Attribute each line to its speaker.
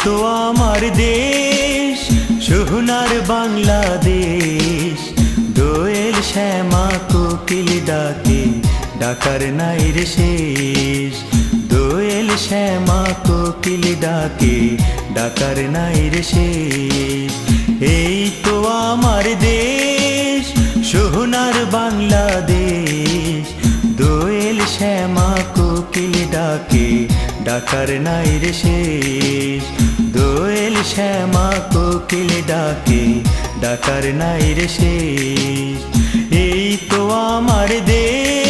Speaker 1: তো আমার দেশ সোনার বাংলাদেশ। দোয়েল শ্যামা কোকিল ডাকে, ডাকার নাই রে শেষ। দোয়েল শ্যামা কোকিল ডাকে, ডাকার নাই রে শেষ। এই তো আমার দেশ সোনার বাংলাদেশ। দোয়েল শ্যামা কোকিল ডাকে, ডাকার নাই রে শেষ। দোয়েল শ্যামা কোকিল ডাকে, ডাকার নাই রে শেষ। এই তো আমার দেশ।